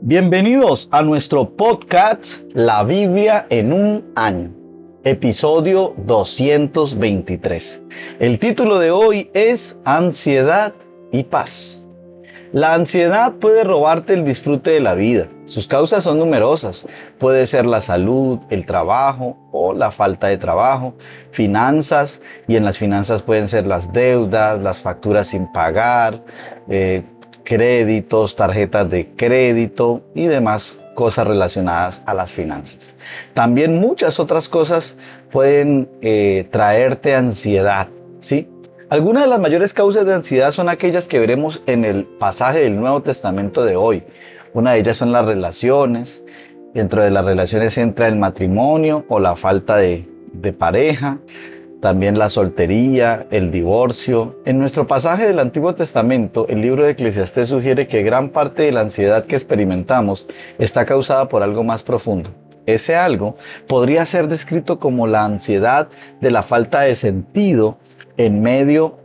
Bienvenidos a nuestro podcast La Biblia en un año, episodio 223. El título de hoy es Ansiedad y paz. La ansiedad puede robarte el disfrute de la vida. Sus causas son numerosas. Puede ser la salud, el trabajo o la falta de trabajo, finanzas, y en las finanzas pueden ser las deudas, las facturas sin pagar, créditos, tarjetas de crédito y demás cosas relacionadas a las finanzas. También muchas otras cosas pueden traerte ansiedad, ¿sí? Algunas de las mayores causas de ansiedad son aquellas que veremos en el pasaje del Nuevo Testamento de hoy. Una de ellas son las relaciones. Dentro de las relaciones entra el matrimonio o la falta de pareja. También la soltería, el divorcio. En nuestro pasaje del Antiguo Testamento, el libro de Eclesiastés sugiere que gran parte de la ansiedad que experimentamos está causada por algo más profundo. Ese algo podría ser descrito como la ansiedad de la falta de sentido en medio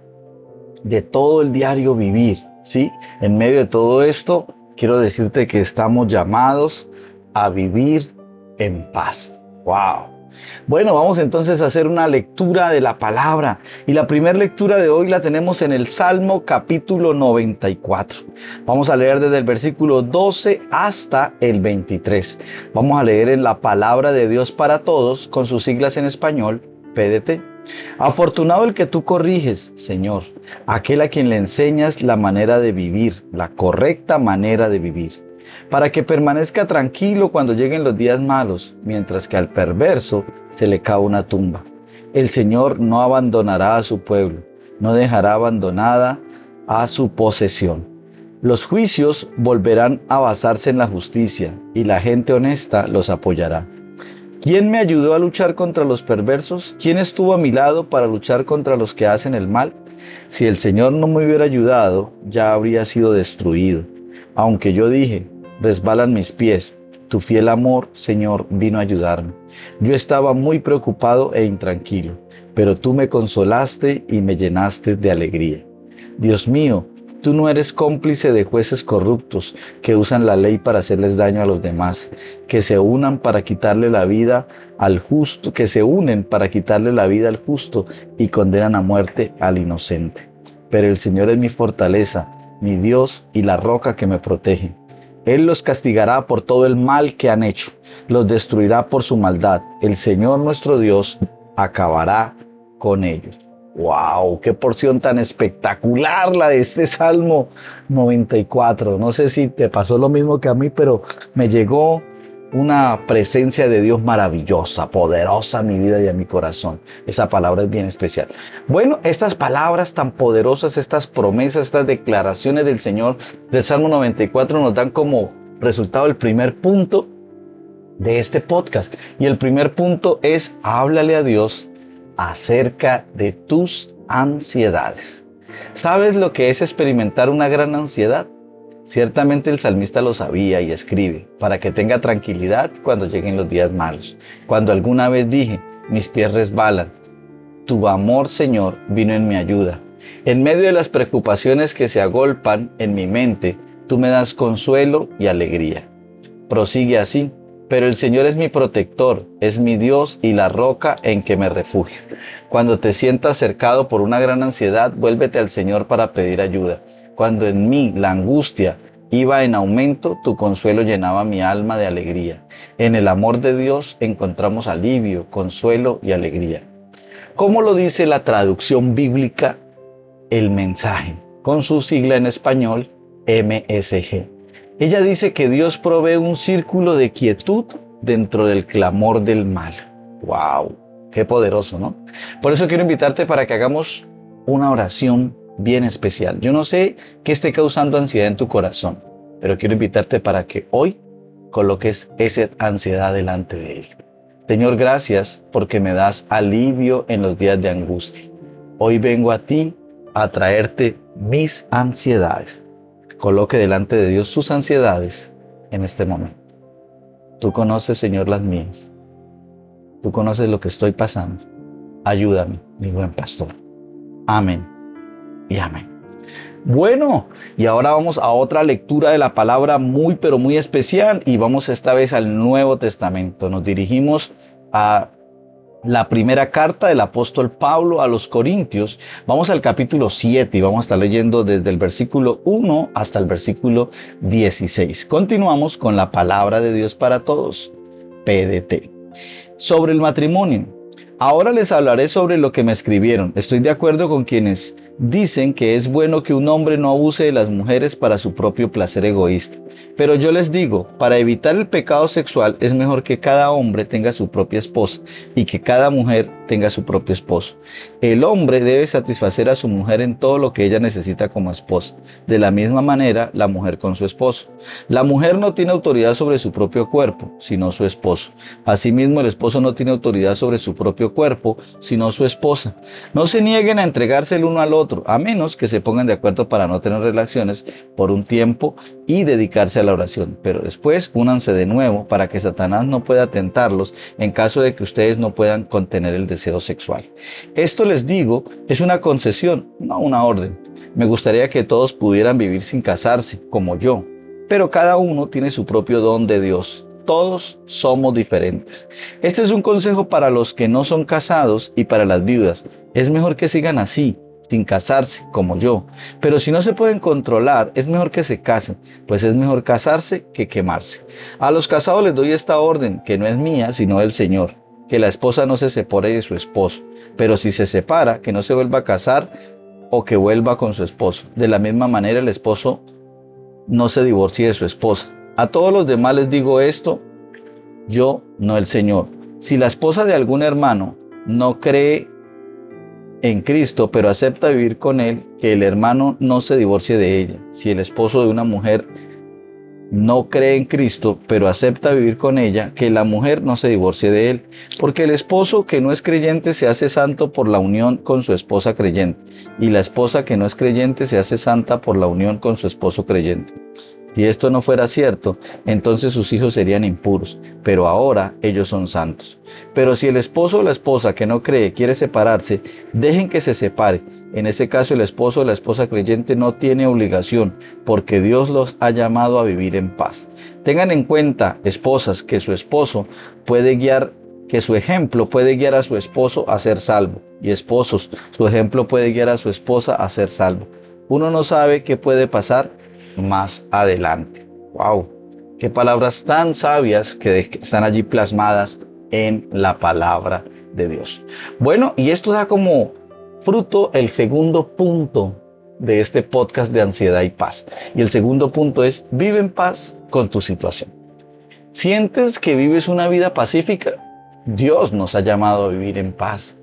de todo el diario vivir, ¿sí? En medio de todo esto, quiero decirte que estamos llamados a vivir en paz. ¡Wow! Bueno, vamos entonces a hacer una lectura de la palabra. Y la primera lectura de hoy la tenemos en el Salmo capítulo 94. Vamos a leer desde el versículo 12 hasta el 23. Vamos a leer en la palabra de Dios para todos, con sus siglas en español, PDT. Afortunado el que tú corriges, Señor, aquel a quien le enseñas la manera de vivir, la correcta manera de vivir, para que permanezca tranquilo cuando lleguen los días malos, mientras que al perverso se le cae una tumba. El Señor no abandonará a su pueblo, no dejará abandonada a su posesión. Los juicios volverán a basarse en la justicia, y la gente honesta los apoyará. ¿Quién me ayudó a luchar contra los perversos? ¿Quién estuvo a mi lado para luchar contra los que hacen el mal? Si el Señor no me hubiera ayudado, ya habría sido destruido. Aunque yo dije, resbalan mis pies, tu fiel amor, Señor, vino a ayudarme. Yo estaba muy preocupado e intranquilo, pero tú me consolaste y me llenaste de alegría. Dios mío, tú no eres cómplice de jueces corruptos que usan la ley para hacerles daño a los demás, que se unen para quitarle la vida al justo y condenan a muerte al inocente. Pero el Señor es mi fortaleza, mi Dios y la roca que me protege. Él los castigará por todo el mal que han hecho, los destruirá por su maldad. El Señor nuestro Dios acabará con ellos. ¡Wow! ¡Qué porción tan espectacular la de este Salmo 94! No sé si te pasó lo mismo que a mí, pero me llegó una presencia de Dios maravillosa, poderosa a mi vida y a mi corazón. Esa palabra es bien especial. Bueno, estas palabras tan poderosas, estas promesas, estas declaraciones del Señor del Salmo 94 nos dan como resultado el primer punto de este podcast. Y el primer punto es: háblale a Dios acerca de tus ansiedades. ¿Sabes lo que es experimentar una gran ansiedad? Ciertamente el salmista lo sabía y escribe, para que tenga tranquilidad cuando lleguen los días malos. Cuando alguna vez dije, mis pies resbalan, tu amor, Señor, vino en mi ayuda. En medio de las preocupaciones que se agolpan en mi mente, tú me das consuelo y alegría. Prosigue así. Pero el Señor es mi protector, es mi Dios y la roca en que me refugio. Cuando te sientas cercado por una gran ansiedad, vuélvete al Señor para pedir ayuda. Cuando en mí la angustia iba en aumento, tu consuelo llenaba mi alma de alegría. En el amor de Dios encontramos alivio, consuelo y alegría. ¿Cómo lo dice la traducción bíblica? El Mensaje, con su sigla en español, MSG. Ella dice que Dios provee un círculo de quietud dentro del clamor del mal. ¡Wow! ¡Qué poderoso!, ¿no? Por eso quiero invitarte para que hagamos una oración bien especial. Yo no sé qué esté causando ansiedad en tu corazón, pero quiero invitarte para que hoy coloques esa ansiedad delante de Él. Señor, gracias porque me das alivio en los días de angustia. Hoy vengo a ti a traerte mis ansiedades. Coloque delante de Dios sus ansiedades en este momento. Tú conoces, Señor, las mías. Tú conoces lo que estoy pasando. Ayúdame, mi buen pastor. Amén y amén. Bueno, y ahora vamos a otra lectura de la palabra muy pero muy especial y vamos esta vez al Nuevo Testamento. Nos dirigimos a la primera carta del apóstol Pablo a los Corintios. Vamos al capítulo 7 y vamos a estar leyendo desde el versículo 1 hasta el versículo 16. Continuamos con la palabra de Dios para todos. PDT. Sobre el matrimonio. Ahora les hablaré sobre lo que me escribieron. Estoy de acuerdo con quienes dicen que es bueno que un hombre no abuse de las mujeres para su propio placer egoísta. Pero yo les digo, para evitar el pecado sexual es mejor que cada hombre tenga su propia esposa y que cada mujer tenga su propio esposo. El hombre debe satisfacer a su mujer en todo lo que ella necesita como esposa. De la misma manera, la mujer con su esposo. La mujer no tiene autoridad sobre su propio cuerpo, sino su esposo. Asimismo, el esposo no tiene autoridad sobre su propio cuerpo, sino su esposa. No se nieguen a entregarse el uno al otro, a menos que se pongan de acuerdo para no tener relaciones por un tiempo y dedicarse a la oración. Pero después únanse de nuevo para que Satanás no pueda tentarlos en caso de que ustedes no puedan contener el deseo sexual. Esto les digo es una concesión, no una orden. Me gustaría que todos pudieran vivir sin casarse, como yo, pero cada uno tiene su propio don de Dios. Todos somos diferentes. Este es un consejo para los que no son casados y para las viudas. Es mejor que sigan así, sin casarse, como yo. Pero si no se pueden controlar, es mejor que se casen, pues es mejor casarse que quemarse. A los casados les doy esta orden, que no es mía, sino del Señor, que la esposa no se separe de su esposo, pero si se separa, que no se vuelva a casar o que vuelva con su esposo. De la misma manera, el esposo no se divorcie de su esposa. A todos los demás les digo esto, yo, no el Señor. Si la esposa de algún hermano no cree en Cristo, pero acepta vivir con él, que el hermano no se divorcie de ella. Si el esposo de una mujer no cree en Cristo, pero acepta vivir con ella, que la mujer no se divorcie de él. Porque el esposo que no es creyente se hace santo por la unión con su esposa creyente, y la esposa que no es creyente se hace santa por la unión con su esposo creyente. Si esto no fuera cierto, entonces sus hijos serían impuros, pero ahora ellos son santos. Pero si el esposo o la esposa que no cree quiere separarse, dejen que se separe. En ese caso el esposo o la esposa creyente no tiene obligación, porque Dios los ha llamado a vivir en paz. Tengan en cuenta, esposas, que su esposo puede guiar, que su ejemplo puede guiar a su esposo a ser salvo. Y esposos, su ejemplo puede guiar a su esposa a ser salvo. Uno no sabe qué puede pasar más adelante. ¡Wow! Qué palabras tan sabias que están allí plasmadas en la palabra de Dios. Bueno, y esto da como fruto el segundo punto de este podcast de Ansiedad y Paz. Y el segundo punto es: vive en paz con tu situación. ¿Sientes que vives una vida pacífica? Dios nos ha llamado a vivir en paz.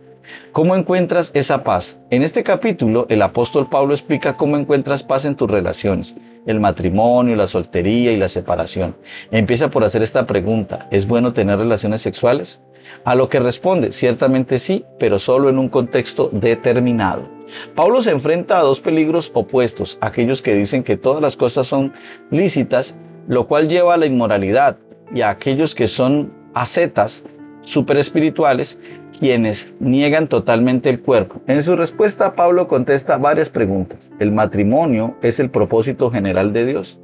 ¿Cómo encuentras esa paz? En este capítulo, el apóstol Pablo explica cómo encuentras paz en tus relaciones, el matrimonio, la soltería y la separación. Empieza por hacer esta pregunta: ¿es bueno tener relaciones sexuales? A lo que responde: ciertamente sí, pero solo en un contexto determinado. Pablo se enfrenta a dos peligros opuestos: aquellos que dicen que todas las cosas son lícitas, lo cual lleva a la inmoralidad, y a aquellos que son ascetas, super espirituales, quienes niegan totalmente el cuerpo. En su respuesta, Pablo contesta varias preguntas. ¿El matrimonio es el propósito general de Dios?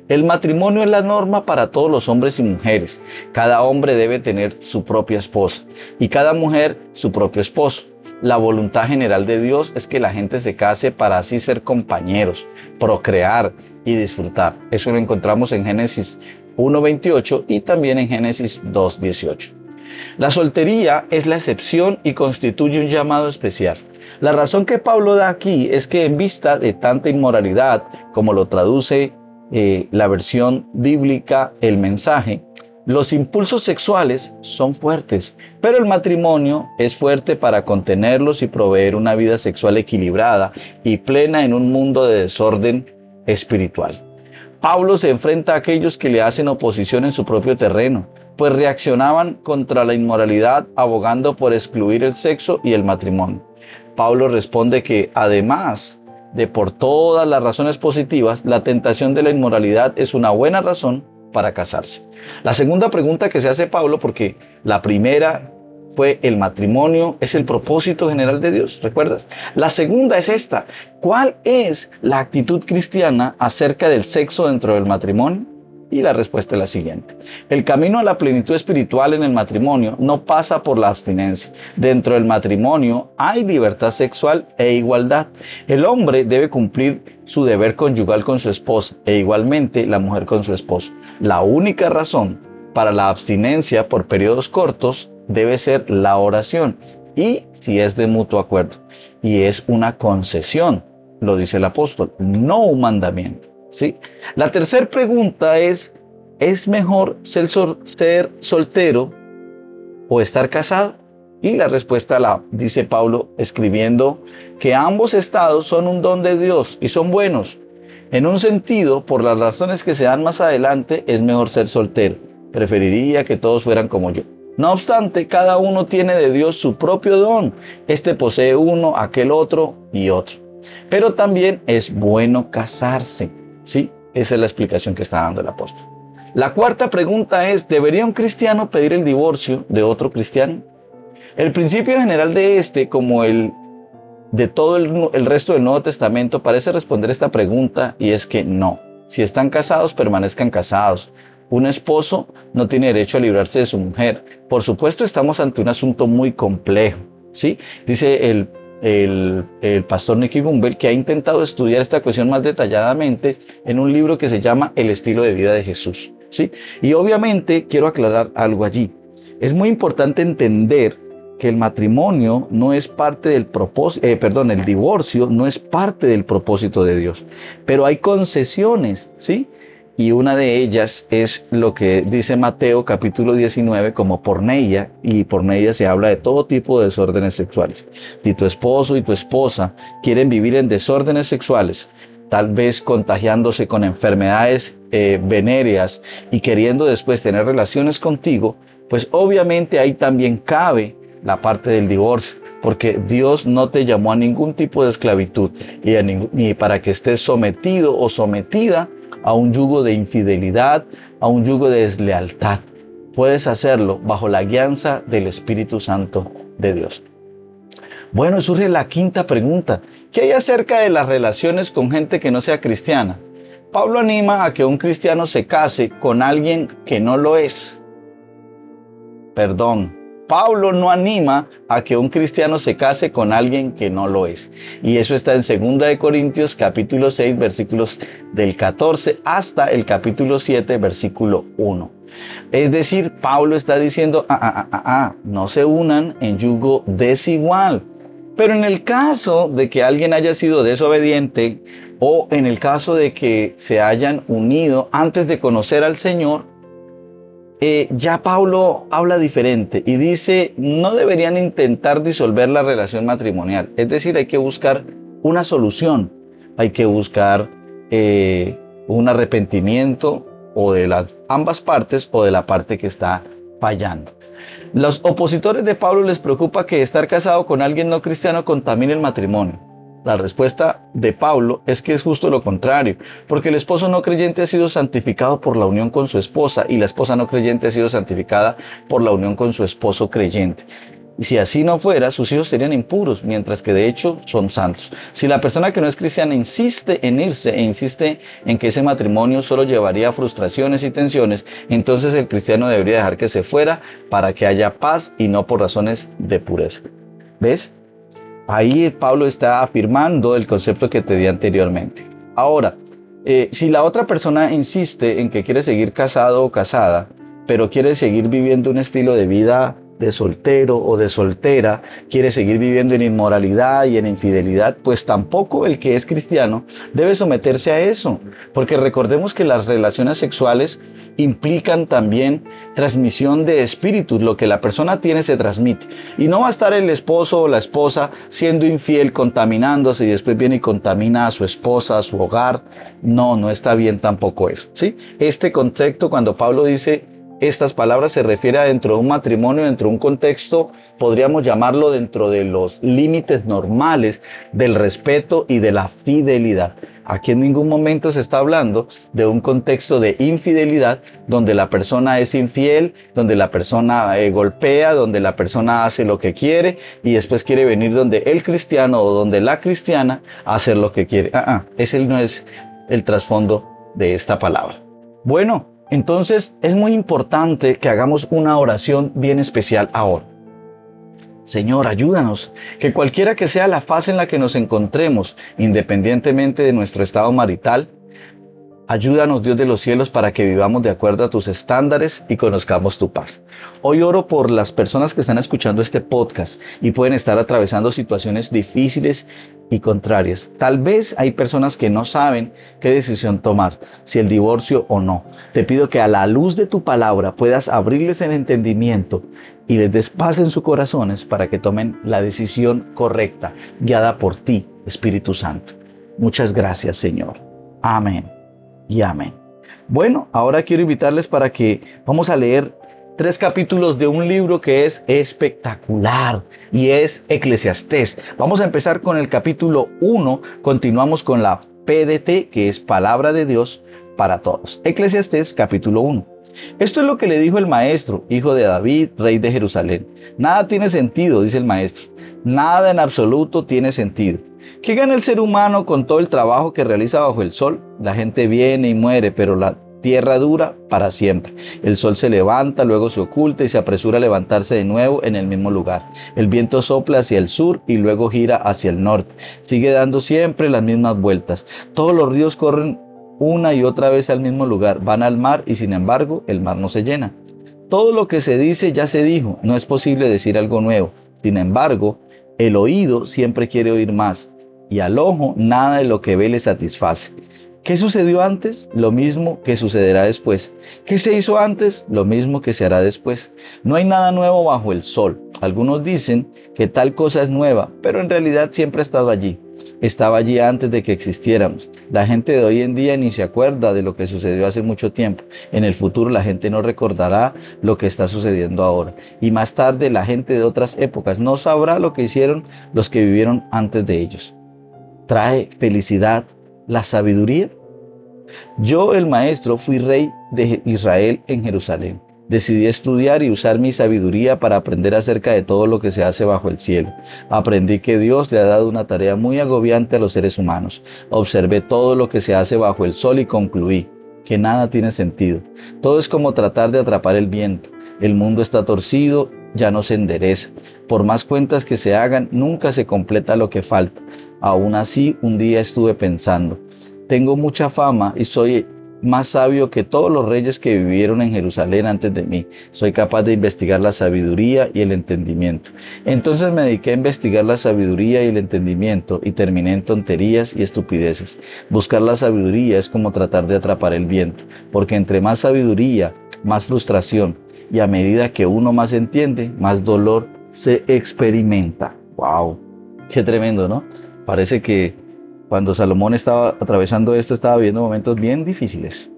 El matrimonio es la norma para todos los hombres y mujeres. Cada hombre debe tener su propia esposa y cada mujer su propio esposo. La voluntad general de Dios es que la gente se case para así ser compañeros, procrear y disfrutar. Eso lo encontramos en Génesis 1:28 y también en Génesis 2:18. La soltería es la excepción y constituye un llamado especial. La razón que Pablo da aquí es que en vista de tanta inmoralidad, como lo traduce la versión bíblica El Mensaje, los impulsos sexuales son fuertes, pero el matrimonio es fuerte para contenerlos y proveer una vida sexual equilibrada y plena en un mundo de desorden espiritual. Pablo se enfrenta a aquellos que le hacen oposición en su propio terreno, pues reaccionaban contra la inmoralidad abogando por excluir el sexo y el matrimonio. Pablo responde que además de por todas las razones positivas, la tentación de la inmoralidad es una buena razón para casarse. La segunda pregunta que se hace Pablo, porque la primera fue el matrimonio es el propósito general de Dios, ¿recuerdas? La segunda es esta: ¿cuál es la actitud cristiana acerca del sexo dentro del matrimonio? Y la respuesta es la siguiente: el camino a la plenitud espiritual en el matrimonio no pasa por la abstinencia. Dentro del matrimonio hay libertad sexual e igualdad. El hombre debe cumplir su deber conyugal con su esposa e igualmente la mujer con su esposo. La única razón para la abstinencia por periodos cortos debe ser la oración, y si es de mutuo acuerdo, y es una concesión, lo dice el apóstol, no un mandamiento, ¿sí? La tercera pregunta ¿es mejor ser soltero o estar casado? Y la respuesta la dice Pablo escribiendo que ambos estados son un don de Dios y son buenos. En un sentido, por las razones que se dan más adelante, es mejor ser soltero. Preferiría que todos fueran como yo. No obstante, cada uno tiene de Dios su propio don. Este posee uno, aquel otro y otro. Pero también es bueno casarse, ¿sí? Esa es la explicación que está dando el apóstol. La cuarta pregunta es: ¿debería un cristiano pedir el divorcio de otro cristiano? El principio general de este, como el de todo el resto del Nuevo Testamento, parece responder esta pregunta, y es que no. Si están casados, permanezcan casados. Un esposo no tiene derecho a librarse de su mujer. Por supuesto, estamos ante un asunto muy complejo, ¿sí? Dice el pastor Nicky Gumbel que ha intentado estudiar esta cuestión más detalladamente en un libro que se llama El estilo de vida de Jesús, ¿sí? Y obviamente quiero aclarar algo allí. Es muy importante entender que el matrimonio no es parte del propósito, el divorcio no es parte del propósito de Dios, pero hay concesiones, ¿sí? Y una de ellas es lo que dice Mateo capítulo 19 como porneia, y porneia se habla de todo tipo de desórdenes sexuales. Si tu esposo y tu esposa quieren vivir en desórdenes sexuales, tal vez contagiándose con enfermedades venéreas y queriendo después tener relaciones contigo, pues obviamente ahí también cabe la parte del divorcio, porque Dios no te llamó a ningún tipo de esclavitud ni para que estés sometido o sometida a un yugo de infidelidad, a un yugo de deslealtad. Puedes hacerlo bajo la guianza del Espíritu Santo de Dios. Bueno, surge la quinta pregunta: ¿qué hay acerca de las relaciones con gente que no sea cristiana? Pablo anima a que un cristiano se case con alguien que no lo es. Pablo no anima a que un cristiano se case con alguien que no lo es. Y eso está en 2 Corintios capítulo 6 versículos del 14 hasta el capítulo 7 versículo 1. Es decir, Pablo está diciendo, no se unan en yugo desigual. Pero en el caso de que alguien haya sido desobediente, o en el caso de que se hayan unido antes de conocer al Señor, ya Pablo habla diferente y dice: no deberían intentar disolver la relación matrimonial. Es decir, hay que buscar una solución, hay que buscar un arrepentimiento o de las ambas partes o de la parte que está fallando. Los opositores de Pablo les preocupa que estar casado con alguien no cristiano contamine el matrimonio. La respuesta de Pablo es que es justo lo contrario, porque el esposo no creyente ha sido santificado por la unión con su esposa y la esposa no creyente ha sido santificada por la unión con su esposo creyente. Y si así no fuera, sus hijos serían impuros, mientras que de hecho son santos. Si la persona que no es cristiana insiste en irse e insiste en que ese matrimonio solo llevaría a frustraciones y tensiones, entonces el cristiano debería dejar que se fuera para que haya paz y no por razones de pureza. ¿Ves? Ahí Pablo está afirmando el concepto que te di anteriormente. Ahora, si la otra persona insiste en que quiere seguir casado o casada, pero quiere seguir viviendo un estilo de vida de soltero o de soltera, quiere seguir viviendo en inmoralidad y en infidelidad, pues tampoco el que es cristiano debe someterse a eso, porque recordemos que las relaciones sexuales implican también transmisión de espíritus. Lo que la persona tiene se transmite, y no va a estar el esposo o la esposa siendo infiel, contaminándose, y después viene y contamina a su esposa, a su hogar. No está bien tampoco eso, ¿sí? Este concepto, cuando Pablo dice estas palabras se refiere a dentro de un matrimonio, dentro de un contexto, podríamos llamarlo dentro de los límites normales del respeto y de la fidelidad. Aquí en ningún momento se está hablando de un contexto de infidelidad donde la persona es infiel, donde la persona golpea, donde la persona hace lo que quiere y después quiere venir donde el cristiano o donde la cristiana a hacer lo que quiere. Ese no es el trasfondo de esta palabra. Bueno, entonces es muy importante que hagamos una oración bien especial ahora. Señor, ayúdanos, que cualquiera que sea la fase en la que nos encontremos, independientemente de nuestro estado marital, ayúdanos, Dios de los cielos, para que vivamos de acuerdo a tus estándares y conozcamos tu paz. Hoy oro por las personas que están escuchando este podcast y pueden estar atravesando situaciones difíciles y contrarias. Tal vez hay personas que no saben qué decisión tomar, si el divorcio o no. Te pido que a la luz de tu palabra puedas abrirles el entendimiento y les des paz en sus corazones para que tomen la decisión correcta, guiada por ti, Espíritu Santo. Muchas gracias, Señor. Amén y amén. Bueno, ahora quiero invitarles para que vamos a leer 3 capítulos de un libro que es espectacular y es Eclesiastés. Vamos a empezar con el capítulo 1, continuamos con la PDT, que es Palabra de Dios para Todos. Eclesiastés capítulo 1. Esto es lo que le dijo el maestro, hijo de David, rey de Jerusalén. Nada tiene sentido, dice el maestro. Nada en absoluto tiene sentido. ¿Qué gana el ser humano con todo el trabajo que realiza bajo el sol? La gente viene y muere, pero la tierra dura para siempre. El sol se levanta, luego se oculta y se apresura a levantarse de nuevo en el mismo lugar. El viento sopla hacia el sur y luego gira hacia el norte. Sigue dando siempre las mismas vueltas. Todos los ríos corren una y otra vez al mismo lugar. Van al mar y sin embargo el mar no se llena. Todo lo que se dice ya se dijo. No es posible decir algo nuevo. Sin embargo, el oído siempre quiere oír más. Y al ojo nada de lo que ve le satisface. ¿Qué sucedió antes? Lo mismo que sucederá después. ¿Qué se hizo antes? Lo mismo que se hará después. No hay nada nuevo bajo el sol. Algunos dicen que tal cosa es nueva, pero en realidad siempre ha estado allí. Estaba allí antes de que existiéramos. La gente de hoy en día ni se acuerda de lo que sucedió hace mucho tiempo. En el futuro la gente no recordará lo que está sucediendo ahora. Y más tarde la gente de otras épocas no sabrá lo que hicieron los que vivieron antes de ellos. ¿Trae felicidad la sabiduría? Yo, el maestro, fui rey de Israel en Jerusalén. Decidí estudiar y usar mi sabiduría para aprender acerca de todo lo que se hace bajo el cielo. Aprendí que Dios le ha dado una tarea muy agobiante a los seres humanos. Observé todo lo que se hace bajo el sol y concluí que nada tiene sentido. Todo es como tratar de atrapar el viento. El mundo está torcido, ya no se endereza. Por más cuentas que se hagan, nunca se completa lo que falta. Aún así, un día estuve pensando, tengo mucha fama y soy más sabio que todos los reyes que vivieron en Jerusalén antes de mí. Soy capaz de investigar la sabiduría y el entendimiento. Entonces me dediqué a investigar la sabiduría y el entendimiento y terminé en tonterías y estupideces. Buscar la sabiduría es como tratar de atrapar el viento, porque entre más sabiduría, más frustración, y a medida que uno más entiende, más dolor se experimenta. ¡Wow! ¡Qué tremendo!, ¿no? Parece que cuando Salomón estaba atravesando esto, estaba viviendo momentos bien difíciles.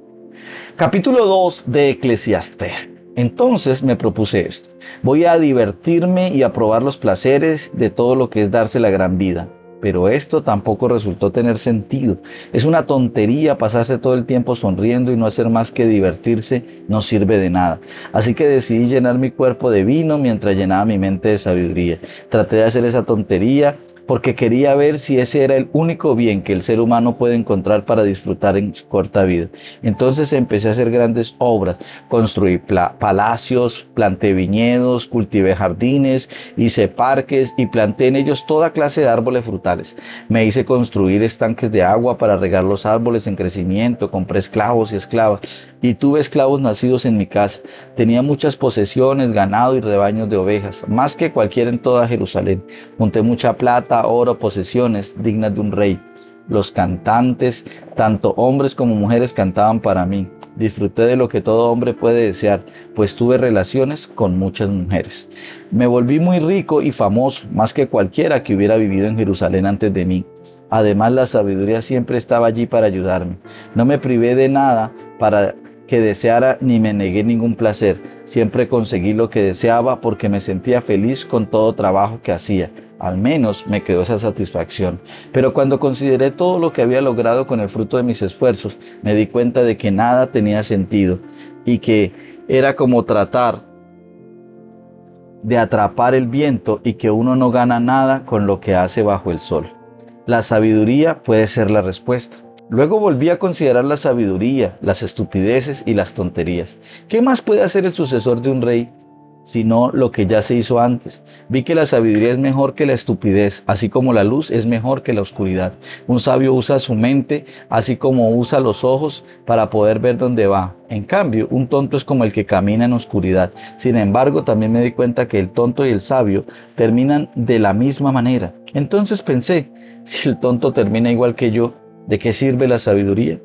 Capítulo 2 de Eclesiastés. Entonces me propuse esto. Voy a divertirme y a probar los placeres de todo lo que es darse la gran vida. Pero esto tampoco resultó tener sentido. Es una tontería pasarse todo el tiempo sonriendo y no hacer más que divertirse, no sirve de nada. Así que decidí llenar mi cuerpo de vino mientras llenaba mi mente de sabiduría. Traté de hacer esa tontería porque quería ver si ese era el único bien que el ser humano puede encontrar para disfrutar en su corta vida. Entonces empecé a hacer grandes obras, construí palacios, planté viñedos, cultivé jardines, hice parques y planté en ellos toda clase de árboles frutales. Me hice construir estanques de agua para regar los árboles en crecimiento, compré esclavos y esclavas y tuve esclavos nacidos en mi casa. Tenía muchas posesiones, ganado y rebaños de ovejas, más que cualquiera en toda Jerusalén. Junté mucha plata, oro, posesiones dignas de un rey. Los cantantes, tanto hombres como mujeres, cantaban para mí. Disfruté de lo que todo hombre puede desear, pues tuve relaciones con muchas mujeres. Me volví muy rico y famoso, más que cualquiera que hubiera vivido en Jerusalén antes de mí. Además, la sabiduría siempre estaba allí para ayudarme. No me privé de nada para que deseara ni me negué ningún placer. Siempre conseguí lo que deseaba porque me sentía feliz con todo trabajo que hacía. Al menos me quedó esa satisfacción. Pero cuando consideré todo lo que había logrado con el fruto de mis esfuerzos, me di cuenta de que nada tenía sentido y que era como tratar de atrapar el viento y que uno no gana nada con lo que hace bajo el sol. La sabiduría puede ser la respuesta. Luego volví a considerar la sabiduría, las estupideces y las tonterías. ¿Qué más puede hacer el sucesor de un rey sino lo que ya se hizo antes? Vi que la sabiduría es mejor que la estupidez, así como la luz es mejor que la oscuridad. Un sabio usa su mente, así como usa los ojos para poder ver dónde va. En cambio, un tonto es como el que camina en oscuridad. Sin embargo, también me di cuenta que el tonto y el sabio terminan de la misma manera. Entonces pensé, si el tonto termina igual que yo, ¿de qué sirve la sabiduría?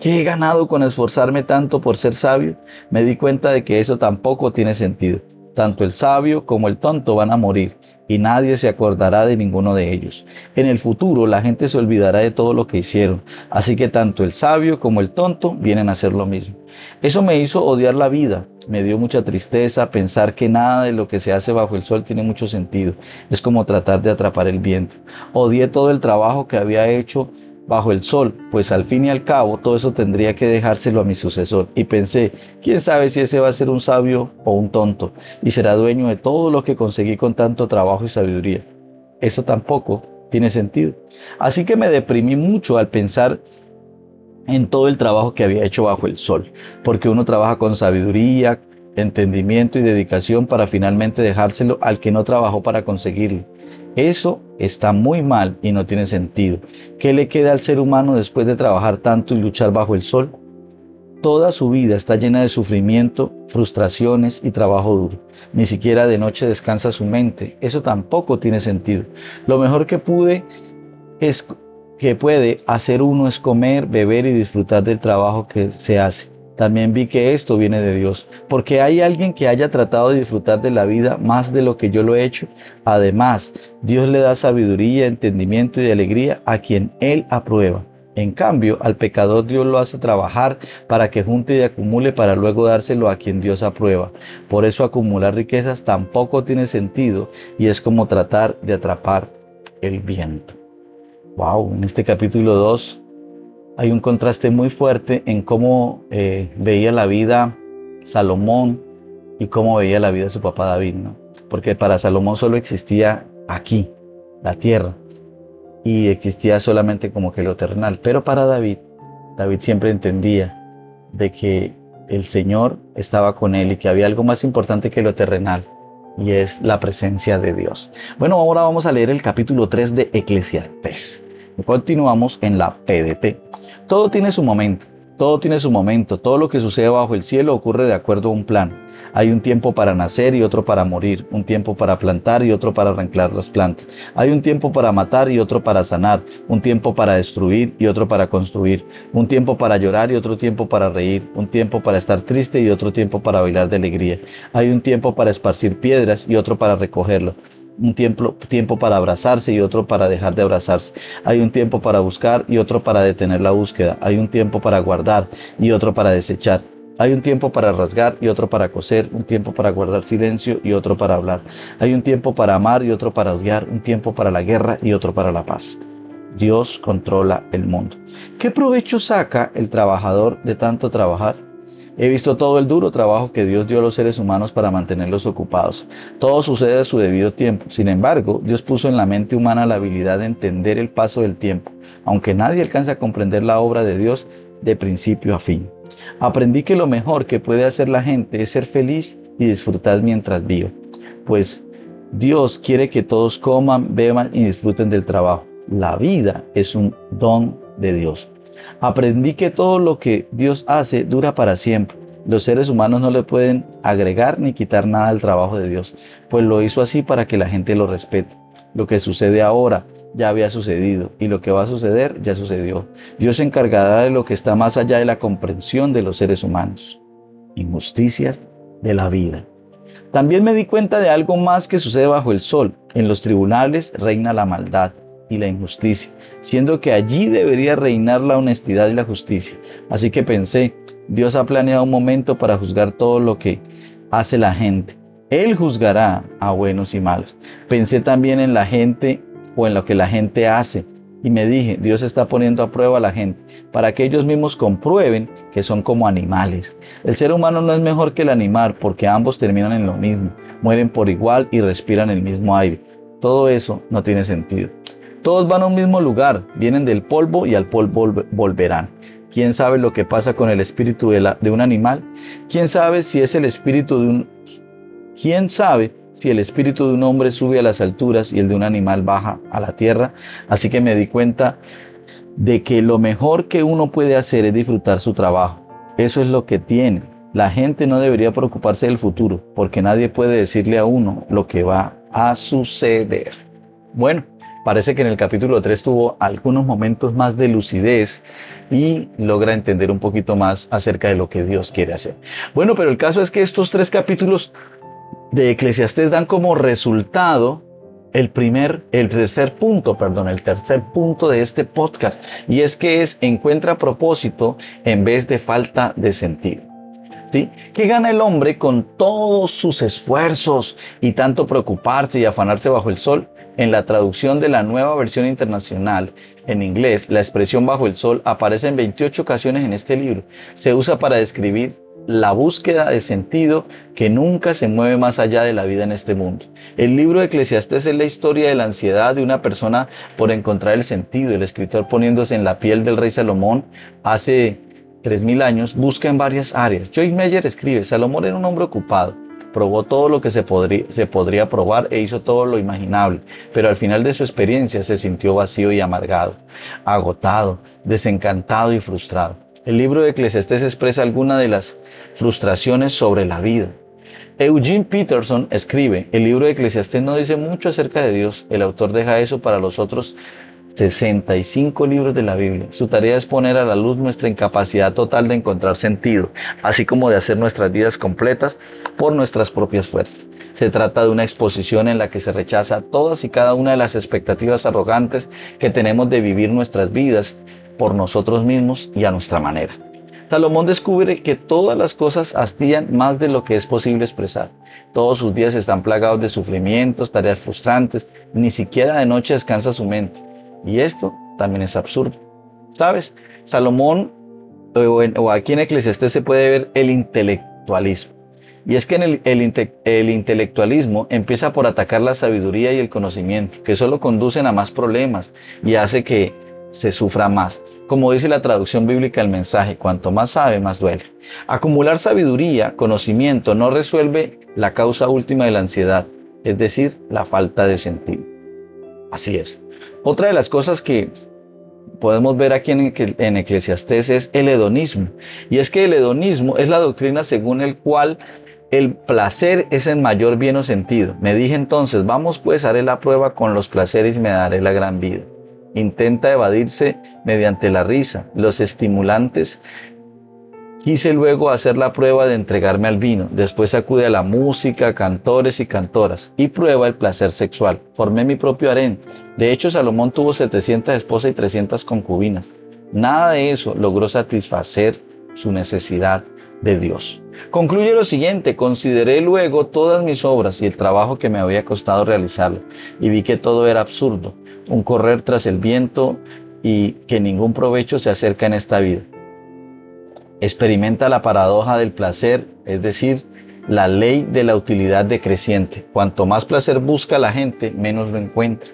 ¿Qué he ganado con esforzarme tanto por ser sabio? Me di cuenta de que eso tampoco tiene sentido. Tanto el sabio como el tonto van a morir y nadie se acordará de ninguno de ellos. En el futuro la gente se olvidará de todo lo que hicieron, así que tanto el sabio como el tonto vienen a hacer lo mismo. Eso me hizo odiar la vida. Me dio mucha tristeza pensar que nada de lo que se hace bajo el sol tiene mucho sentido. Es como tratar de atrapar el viento. Odié todo el trabajo que había hecho bajo el sol, pues al fin y al cabo todo eso tendría que dejárselo a mi sucesor. Y pensé, quién sabe si ese va a ser un sabio o un tonto, y será dueño de todo lo que conseguí con tanto trabajo y sabiduría. Eso tampoco tiene sentido. Así que me deprimí mucho al pensar en todo el trabajo que había hecho bajo el sol, porque uno trabaja con sabiduría, entendimiento y dedicación para finalmente dejárselo al que no trabajó para conseguirlo. Eso está muy mal y no tiene sentido. ¿Qué le queda al ser humano después de trabajar tanto y luchar bajo el sol? Toda su vida está llena de sufrimiento, frustraciones y trabajo duro. Ni siquiera de noche descansa su mente. Eso tampoco tiene sentido. Lo mejor que puede hacer uno es comer, beber y disfrutar del trabajo que se hace. También vi que esto viene de Dios, porque hay alguien que haya tratado de disfrutar de la vida más de lo que yo lo he hecho. Además, Dios le da sabiduría, entendimiento y alegría a quien Él aprueba. En cambio, al pecador Dios lo hace trabajar para que junte y acumule para luego dárselo a quien Dios aprueba. Por eso acumular riquezas tampoco tiene sentido y es como tratar de atrapar el viento. Wow, en este capítulo 2 hay un contraste muy fuerte en cómo veía la vida Salomón y cómo veía la vida su papá David, ¿no? Porque para Salomón solo existía aquí, la tierra, y existía solamente como que lo terrenal. Pero para David, David siempre entendía de que el Señor estaba con él y que había algo más importante que lo terrenal, y es la presencia de Dios. Bueno, ahora vamos a leer el capítulo 3 de Eclesiastés. Continuamos en la PDT. Todo tiene su momento, todo tiene su momento, todo lo que sucede bajo el cielo ocurre de acuerdo a un plan. Hay un tiempo para nacer y otro para morir, un tiempo para plantar y otro para arrancar las plantas. Hay un tiempo para matar y otro para sanar, un tiempo para destruir y otro para construir, un tiempo para llorar y otro tiempo para reír, un tiempo para estar triste y otro tiempo para bailar de alegría. Hay un tiempo para esparcir piedras y otro para recogerlo. Un tiempo para abrazarse y otro para dejar de abrazarse. Hay un tiempo para buscar y otro para detener la búsqueda. Hay un tiempo para guardar y otro para desechar. Hay un tiempo para rasgar y otro para coser, un tiempo para guardar silencio y otro para hablar. Hay un tiempo para amar y otro para odiar, un tiempo para la guerra y otro para la paz. Dios controla el mundo. ¿Qué provecho saca el trabajador de tanto trabajar? He visto todo el duro trabajo que Dios dio a los seres humanos para mantenerlos ocupados. Todo sucede a su debido tiempo. Sin embargo, Dios puso en la mente humana la habilidad de entender el paso del tiempo, aunque nadie alcanza a comprender la obra de Dios de principio a fin. Aprendí que lo mejor que puede hacer la gente es ser feliz y disfrutar mientras viva, pues Dios quiere que todos coman, beban y disfruten del trabajo. La vida es un don de Dios. Aprendí que todo lo que Dios hace dura para siempre. Los seres humanos no le pueden agregar ni quitar nada al trabajo de Dios, pues lo hizo así para que la gente lo respete. Lo que sucede ahora ya había sucedido y lo que va a suceder ya sucedió. Dios se encargará de lo que está más allá de la comprensión de los seres humanos. Injusticias de la vida. También me di cuenta de algo más que sucede bajo el sol. En los tribunales reina la maldad y la injusticia, siendo que allí debería reinar la honestidad y la justicia. Así que pensé, Dios ha planeado un momento para juzgar todo lo que hace la gente. Él juzgará a buenos y malos. Pensé también en la gente o en lo que la gente hace y me dije, Dios está poniendo a prueba a la gente para que ellos mismos comprueben que son como animales. El ser humano no es mejor que el animal porque ambos terminan en lo mismo, mueren por igual y respiran el mismo aire. Todo eso no tiene sentido. Todos van a un mismo lugar, vienen del polvo y al polvo volverán. ¿Quién sabe lo que pasa con el espíritu de un animal? ¿Quién sabe si es el espíritu de un ¿Quién sabe si el espíritu de un hombre sube a las alturas y el de un animal baja a la tierra? Así que me di cuenta de que lo mejor que uno puede hacer es disfrutar su trabajo. Eso es lo que tiene. La gente no debería preocuparse del futuro, porque nadie puede decirle a uno lo que va a suceder. Bueno, parece que en el capítulo 3 tuvo algunos momentos más de lucidez y logra entender un poquito más acerca de lo que Dios quiere hacer. Bueno, pero el caso es que estos 3 capítulos de Eclesiastés dan como resultado el tercer punto de este podcast, y es que encuentra propósito en vez de falta de sentido. ¿Sí? ¿Qué gana el hombre con todos sus esfuerzos y tanto preocuparse y afanarse bajo el sol? En la traducción de la Nueva Versión Internacional en inglés, la expresión bajo el sol aparece en 28 ocasiones en este libro. Se usa para describir la búsqueda de sentido que nunca se mueve más allá de la vida en este mundo. El libro de Eclesiastés es la historia de la ansiedad de una persona por encontrar el sentido. El escritor, poniéndose en la piel del rey Salomón hace 3000 años, busca en varias áreas. Joyce Meyer escribe: Salomón era un hombre ocupado, probó todo lo que se podría probar e hizo todo lo imaginable, pero al final de su experiencia se sintió vacío y amargado, agotado, desencantado y frustrado. El libro de Eclesiastés expresa algunas de las frustraciones sobre la vida. Eugene Peterson escribe: el libro de Eclesiastés no dice mucho acerca de Dios. El autor deja eso para los otros 65 libros de la Biblia. Su tarea es poner a la luz nuestra incapacidad total de encontrar sentido, así como de hacer nuestras vidas completas por nuestras propias fuerzas. Se trata de una exposición en la que se rechaza todas y cada una de las expectativas arrogantes que tenemos de vivir nuestras vidas por nosotros mismos y a nuestra manera. Salomón descubre que todas las cosas hastían más de lo que es posible expresar. Todos sus días están plagados de sufrimientos, tareas frustrantes, ni siquiera de noche descansa su mente. Y esto también es absurdo. ¿Sabes? Salomón, o aquí en Eclesiastés, se puede ver el intelectualismo. Y es que el intelectualismo empieza por atacar la sabiduría y el conocimiento, que solo conducen a más problemas y hace que se sufra más. Como dice la traducción bíblica del mensaje, cuanto más sabe, más duele. Acumular sabiduría, conocimiento, no resuelve la causa última de la ansiedad, es decir, la falta de sentido. Así es. Otra de las cosas que podemos ver aquí en Eclesiastés es el hedonismo. Y es que el hedonismo es la doctrina según el cual el placer es en mayor bien o sentido. Me dije entonces, vamos pues, haré la prueba con los placeres y me daré la gran vida. Intenta evadirse mediante la risa, los estimulantes. Quise luego hacer la prueba de entregarme al vino. Después acude a la música, cantores y cantoras, y prueba el placer sexual. Formé mi propio harén. De hecho, Salomón tuvo 700 esposas y 300 concubinas. Nada de eso logró satisfacer su necesidad de Dios. Concluye lo siguiente: consideré luego todas mis obras y el trabajo que me había costado realizarlo, y vi que todo era absurdo, un correr tras el viento, y que ningún provecho se acerca en esta vida. Experimenta la paradoja del placer, es decir, la ley de la utilidad decreciente. Cuanto más placer busca la gente, menos lo encuentra.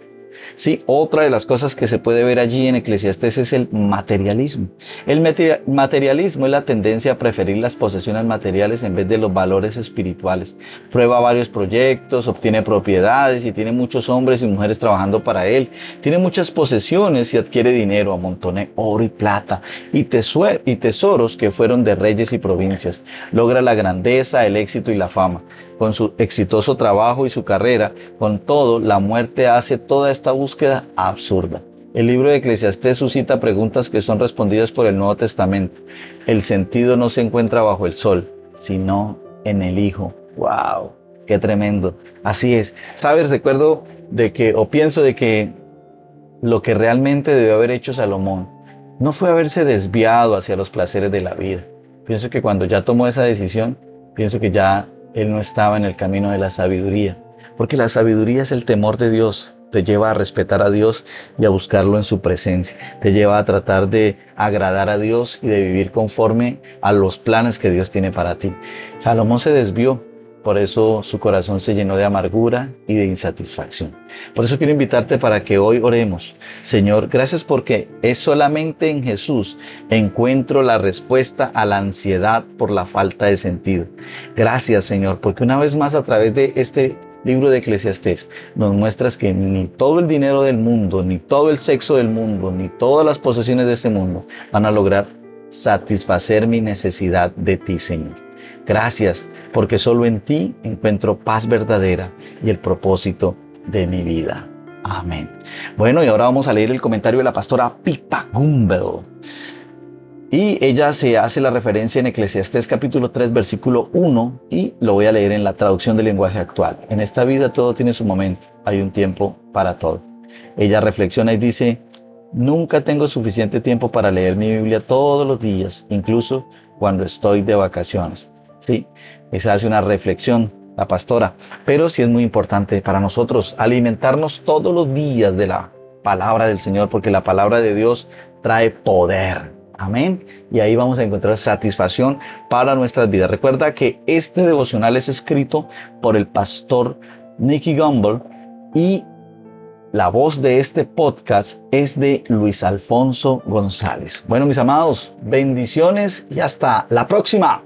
Sí, otra de las cosas que se puede ver allí en Eclesiastés es el materialismo. El materialismo es la tendencia a preferir las posesiones materiales en vez de los valores espirituales. Prueba varios proyectos, obtiene propiedades y tiene muchos hombres y mujeres trabajando para él. Tiene muchas posesiones y adquiere dinero, amontone oro y plata y tesoros que fueron de reyes y provincias. Logra la grandeza, el éxito y la fama. Con su exitoso trabajo y su carrera, con todo, la muerte hace toda esta búsqueda absurda. El libro de Eclesiastés suscita preguntas que son respondidas por el Nuevo Testamento. El sentido no se encuentra bajo el sol, sino en el Hijo. ¡Wow! ¡Qué tremendo! Así es. ¿Sabes? Pienso de que lo que realmente debió haber hecho Salomón no fue haberse desviado hacia los placeres de la vida, Pienso que cuando ya tomó esa decisión, pienso que ya él no estaba en el camino de la sabiduría, porque la sabiduría es el temor de Dios, te lleva a respetar a Dios y a buscarlo en su presencia, te lleva a tratar de agradar a Dios y de vivir conforme a los planes que Dios tiene para ti. Salomón se desvió, por eso su corazón se llenó de amargura y de insatisfacción. Por eso quiero invitarte para que hoy oremos. Señor, gracias porque es solamente en Jesús encuentro la respuesta a la ansiedad por la falta de sentido. Gracias, Señor, porque una vez más a través de este libro de Eclesiastés nos muestras que ni todo el dinero del mundo, ni todo el sexo del mundo, ni todas las posesiones de este mundo van a lograr satisfacer mi necesidad de ti, Señor. Gracias, porque solo en ti encuentro paz verdadera y el propósito de mi vida. Amén. Bueno, y ahora vamos a leer el comentario de la pastora Pippa Gumbel. Y ella se hace la referencia en Eclesiastés capítulo 3, versículo 1, y lo voy a leer en la traducción del lenguaje actual. En esta vida todo tiene su momento, hay un tiempo para todo. Ella reflexiona y dice: nunca tengo suficiente tiempo para leer mi Biblia todos los días, incluso cuando estoy de vacaciones. Sí, esa hace una reflexión la pastora, pero sí es muy importante para nosotros alimentarnos todos los días de la palabra del Señor, porque la palabra de Dios trae poder. Amén. Y ahí vamos a encontrar satisfacción para nuestras vidas. Recuerda que este devocional es escrito por el pastor Nicky Gumbel y la voz de este podcast es de Luis Alfonso González. Bueno, mis amados, bendiciones y hasta la próxima.